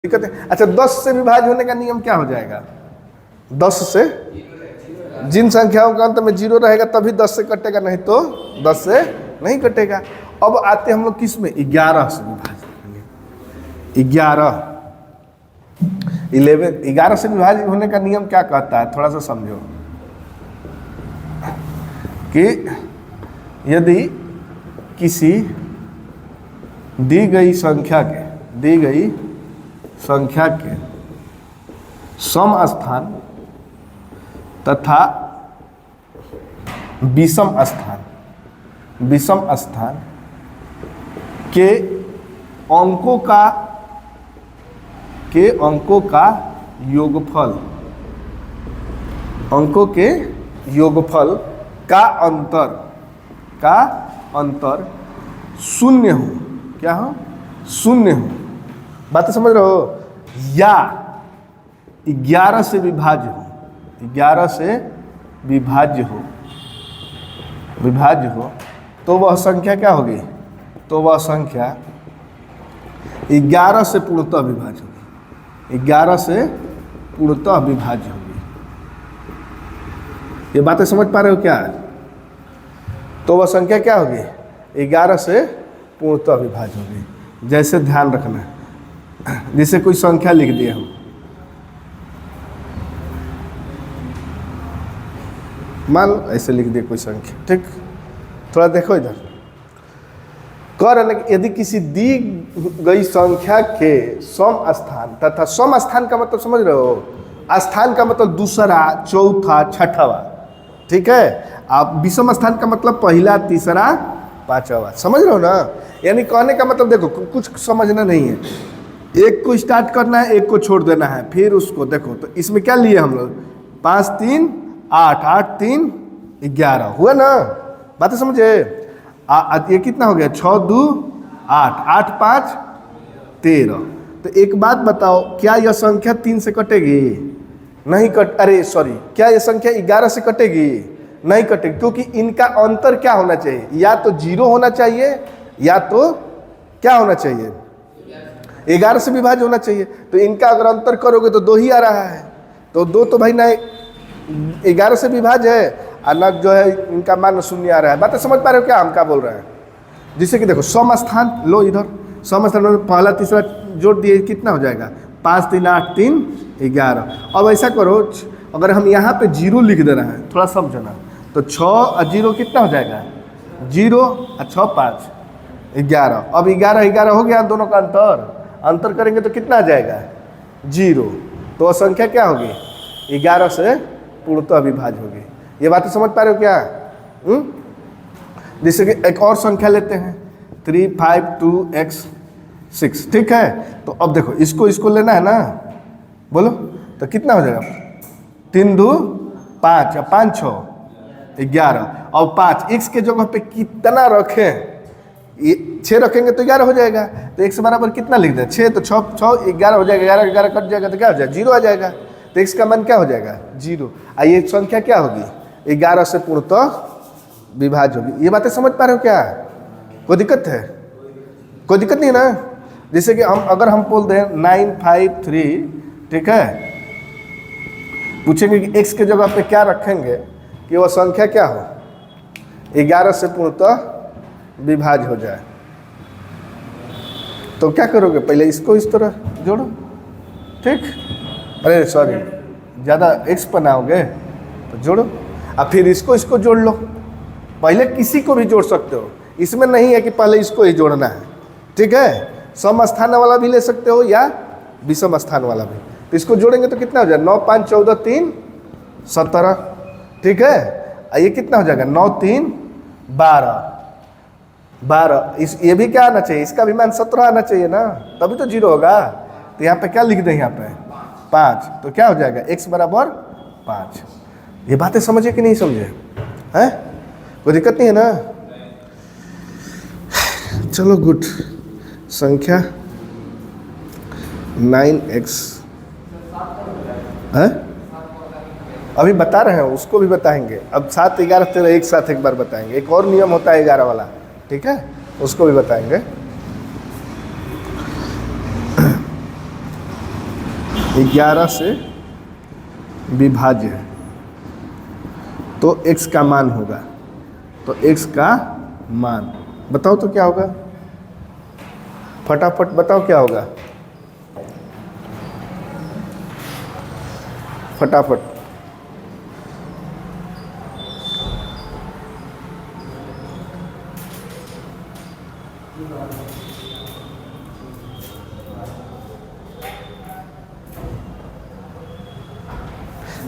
दिक्कत है। अच्छा 10 से विभाज्य होने का नियम क्या हो जाएगा? 10 से जिन संख्याओं का अंत में 0 रहेगा तभी 10 से कटेगा, नहीं तो 10 से नहीं कटेगा। अब आते हम लोग किस में? 11 से विभाजित करेंगे। 11 से विभाजित होने का नियम क्या कहता है, थोड़ा सा समझो कि यदि किसी दी गई संख्या के सम स्थान तथा विषम स्थान के अंकों का योगफल का अंतर शून्य हो। क्या हो? शून्य हो। बात समझ रहे हो? या 11 से विभाज्य हो तो वह संख्या क्या होगी? तो वह संख्या 11 से पूर्णतः विभाज्य होगी। 11 से पूर्णतः विभाज्य होगी। ये बातें समझ पा रहे हो क्या? तो वह संख्या क्या होगी? 11 से पूर्णतः विभाज्य होगी। जैसे ध्यान रखना, जैसे कोई संख्या लिख दिए हम, मान लो ऐसे लिख दिए कोई संख्या, ठीक? थोड़ा देखो इधर, कह रहे हैं कि यदि किसी दी गई संख्या के सम स्थान तथा सम स्थान का मतलब समझ रहे हो? स्थान का मतलब दूसरा, चौथा, छठवा, ठीक है? आप विषम स्थान का मतलब पहला, तीसरा, पांचवा। समझ रहे हो ना? यानी कहने का मतलब देखो, कुछ समझना नहीं है, एक को स्टार्ट करना है, एक को छोड़ देना है, फिर उसको देखो। तो इसमें क्या लिए हम लोग? 5 3 8, 8 3 11 हुआ ना? बातें समझे? ये कितना हो गया? 6 2 8, 8 5 13। तो एक बात बताओ, क्या यह संख्या 3 से कटेगी? नहीं क्या यह संख्या 11 से कटेगी? नहीं कटेगी, क्योंकि इनका अंतर क्या होना चाहिए? या तो 0 होना चाहिए या तो क्या होना चाहिए? 11 से विभाज्य होना चाहिए। तो इनका अगर अंतर करोगे तो 2 ही आ रहा है, तो 2 तो भाई ना 11 से विभाज्य है और ना जो है इनका मान 0 आ रहा है। बातें समझ पा रहे हो क्या हम क्या बोल रहे हैं? जिससे कि देखो सम स्थान लो, इधर सम स्थान में पहला तीसरा जोड़ दिए, कितना हो जाएगा? 5 3 8 3 11। अब ऐसा करो, अगर हम यहाँ पे 0 लिख दे रहे हैं, थोड़ा समझना, तो 6 और 0 कितना हो जाएगा? 0 और 6 5 11। अब 11 11 हो गया, दोनों का अंतर करेंगे तो कितना आ जाएगा? 0। तो संख्या क्या होगी? 11 से पूर्णतः विभाज्य होगी। ये बातें समझ पा रहे हो क्या? जैसे कि एक और संख्या लेते हैं, 3 5 2 x 6, ठीक है? तो अब देखो, इसको लेना है ना, बोलो तो कितना हो जाएगा? 3 2 5 या 5 6 11 और 5 x के जगह पे कितना रखें? 6 रखेंगे तो 11 हो जाएगा। तो x बराबर कितना लिख दें? 6, तो 6 11 हो जाएगा, 11 11 कट जाएगा तो क्या हो जाएगा? 0 आ जाएगा। तो x का मान क्या हो जाएगा? 0। और ये संख्या क्या होगी? 11 से पूर्णतः विभाज्य होगी। ये बातें समझ पा रहे हो क्या? कोई दिक्कत है? कोई दिक्कत नहीं है ना? जैसे कि अगर हम बोल दें 9 5 3, ठीक है, पूछेंगे कि x के जगह पे क्या रखेंगे कि वह संख्या क्या हो? 11 से पूर्णतः विभाज्य हो जाए। तो क्या करोगे? पहले इसको इस तरह जोड़ो, ठीक? अरे सॉरी, ज़्यादा x बनाओगे तो जोड़ो, और फिर इसको जोड़ लो। पहले किसी को भी जोड़ सकते हो, इसमें नहीं है कि पहले इसको ही जोड़ना है, ठीक है? सम स्थान वाला भी ले सकते हो या विषम स्थान वाला भी। तो इसको जोड़ेंगे तो कितना हो जाएगा? 9 5 14 3 17, ठीक है? ये कितना हो जाएगा? 9 3 12। ये भी क्या आना चाहिए? इसका भी मान 17 आना चाहिए ना, तभी तो 0 होगा। तो यहाँ पे क्या लिख दें? यहाँ पे 5, तो क्या हो जाएगा? x बराबर 5। ये बातें समझे कि नहीं समझे? हैं? कोई दिक्कत नहीं है ना? चलो गुड। संख्या 9x है, अभी बता रहे हैं, उसको भी बताएंगे। अब 7 11 13 एक साथ एक बार बताएंगे। एक और नियम होता है 11 वाला, ठीक है, उसको भी बताएंगे। 11 से विभाज्य है तो x का मान होगा। तो x का मान बताओ तो क्या होगा, फटाफट बताओ क्या होगा, फटाफट।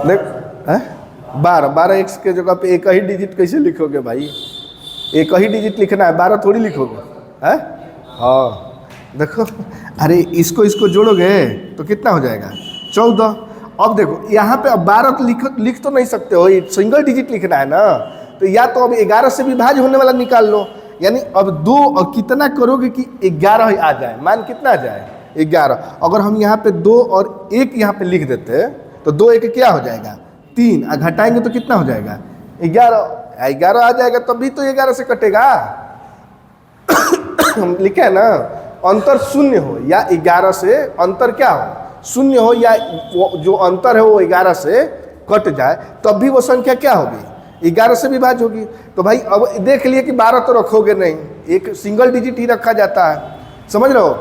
देख 12 एक्स के जगह पे एक ही डिजिट कैसे लिखोगे भाई, एक ही डिजिट लिखना है, 12 थोड़ी लिखोगे है। हाँ देखो, अरे इसको जोड़ोगे तो कितना हो जाएगा 14। अब देखो यहाँ पे अब 12 तो लिख तो नहीं सकते हो, ये सिंगल डिजिट लिखना है ना, तो या तो अब 11 से विभाज्य होने वाला निकाल लो, यानी अब 2 और कितना करोगे कि 11 ही आ जाए, मान कितना आ जाए 11। अगर हम यहाँ पे 2 और 1 यहाँ पे लिख देते तो 2 1 क्या हो जाएगा 3, और घटाएंगे तो कितना हो जाएगा 11 आ जाएगा, तभी तो 11 से कटेगा। हम लिखे है ना, अंतर शून्य हो या 11 से अंतर क्या हो शून्य हो, या जो अंतर है वो 11 से कट जाए, तब भी वो संख्या क्या होगी 11 से विभाज्य होगी। तो भाई अब देख लिए कि 12 तो रखोगे नहीं, एक सिंगल डिजिट ही रखा जाता है, समझ रहे हो।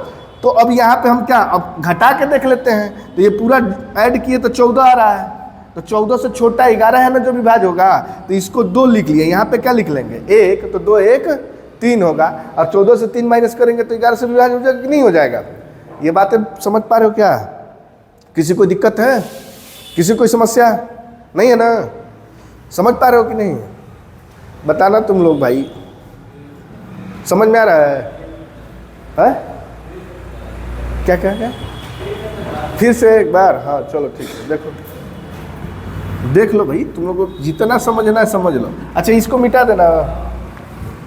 तो अब यहाँ पे हम क्या अब घटा के देख लेते हैं, तो ये पूरा ऐड किए तो 14 आ रहा है, तो 14 से छोटा 11 है ना जो विभाज्य होगा, तो इसको 2 लिख लिए, यहाँ पे क्या लिख लेंगे 1, तो 2 1 3 होगा, और 14 से 3 माइनस करेंगे तो 11 से विभाज्य हो जाएगा कि नहीं हो जाएगा। ये बातें समझ पा रहे हो क्या, किसी को दिक्कत है, किसी कोई समस्या नहीं है ना, समझ पा रहे हो कि नहीं, बताना तुम लोग भाई, समझ में आ रहा है? क्या फिर से एक बार, हाँ चलो ठीक है, देख लो भाई, तुम लोग को जितना समझना है समझ लो। अच्छा इसको मिटा देना,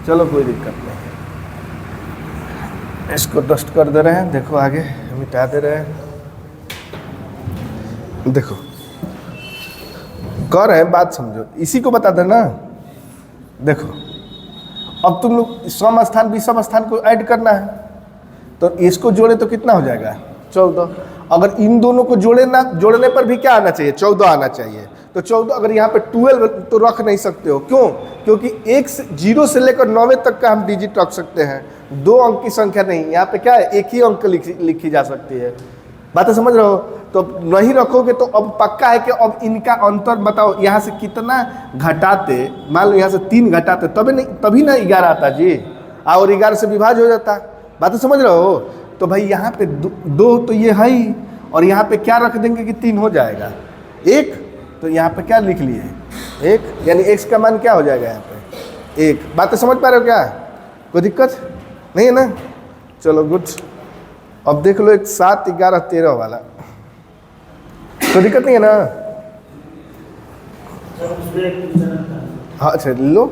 चलो कोई दिक्कत नहीं, इसको डस्ट कर दे रहे हैं, देखो आगे मिटा दे रहे हैं, देखो कर रहे हैं, बात समझो, इसी को बता देना। देखो अब तुम लोग सम स्थान विषम स्थान को ऐड करना है, तो इसको जोड़े तो कितना हो जाएगा 14। अगर इन दोनों को जोड़ने पर भी क्या आना चाहिए 14 आना चाहिए, तो 14। अगर यहाँ पे 12 तो रख नहीं सकते हो, क्यों, क्योंकि 0 से लेकर 9 तक का हम डिजिट रख सकते हैं, 2 अंक की संख्या नहीं, यहाँ पे क्या है एक ही अंक लिखी जा सकती है, बातें समझ रहे हो। तो नहीं रखोगे तो अब पक्का है कि अब इनका अंतर बताओ, यहाँ से कितना घटाते, मान लो यहाँ से 3 घटाते तभी ना 11 आता जी, और 11 से विभाज्य हो जाता, बातें समझ रहे हो। तो भाई यहाँ पे 2 तो ये है ही, और यहाँ पे क्या रख देंगे कि 3 हो जाएगा 1, तो यहाँ पे क्या लिख लिए 1, यानी x का मान क्या हो जाएगा यहाँ पे 1। बातें समझ पा रहे हो क्या, कोई दिक्कत नहीं है ना, चलो गुड। अब देख लो एक 7 11 13 वाला, कोई दिक्कत नहीं है ना, हाँ अच्छा लो,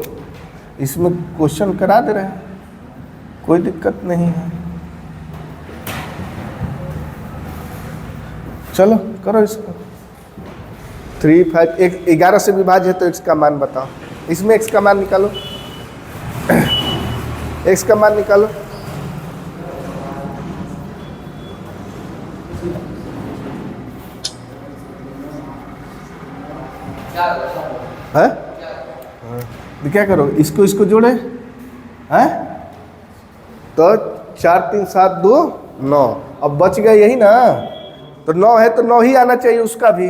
इसमें क्वेश्चन करा दे रहे हैं, कोई दिक्कत नहीं है, चलो करो इसको। 3 5 11 से विभाज्य है तो x का मान बताओ, इसमें x का मान निकालो, x का मान निकालो, है क्या करो, इसको जोड़े हैं, तो 4 3 7 2 9, अब बच गया यही ना, तो 9 है तो 9 ही आना चाहिए उसका भी,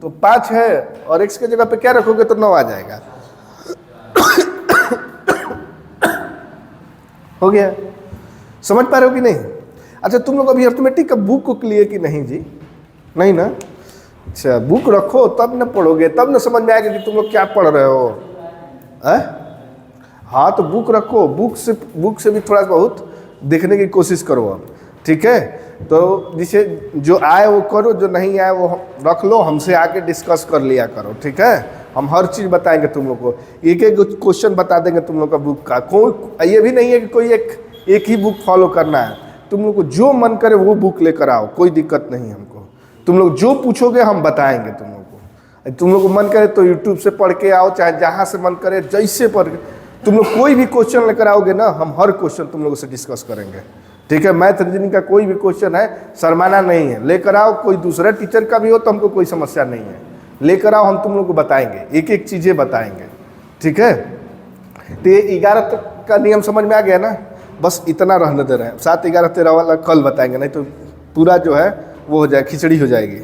तो 5 है और x के जगह पे क्या रखोगे तो 9 आ जाएगा। हो गया, समझ पा रहे हो कि नहीं। अच्छा तुम लोग अभी अर्थमेटिक का बुक को क्लियर कि नहीं जी, नहीं ना, अच्छा बुक रखो तब न पढ़ोगे, तब न समझ में आएगा कि तुम लोग क्या पढ़ रहे हो है? हाँ तो बुक रखो, बुक से भी थोड़ा बहुत देखने की कोशिश करो अब, ठीक है। तो जिसे जो आए वो करो, जो नहीं आए वो रख लो, हमसे आके डिस्कस कर लिया करो, ठीक है। हम हर चीज़ बताएंगे तुम लोग को, एक एक क्वेश्चन बता देंगे तुम लोग का बुक का, कोई ये भी नहीं है कि कोई एक ही बुक फॉलो करना है, तुम लोग को जो मन करे वो बुक लेकर आओ, कोई दिक्कत नहीं हमको, तुम लोग जो पूछोगे हम बताएंगे तुम लोग को। तुम लोग को मन करे तो यूट्यूब से पढ़ के आओ, चाहे जहाँ से मन करे जैसे पढ़ के, तुम लोग कोई भी क्वेश्चन लेकर आओगे ना, हम हर क्वेश्चन तुम लोगों से डिस्कस करेंगे, ठीक है, मैथ रीजनिंग का कोई भी क्वेश्चन है, शर्माना नहीं है, लेकर आओ। कोई दूसरा टीचर का भी हो तो हमको कोई समस्या नहीं है, लेकर आओ, हम तुम लोग को बताएंगे, एक एक चीज़ें बताएंगे। ठीक है, तो ये 11 तक का नियम समझ में आ गया ना। बस इतना रहने दे रहे हैं, 7, 11, 13 वाला कल बताएंगे, नहीं तो पूरा जो है वो हो जाए, खिचड़ी हो जाएगी।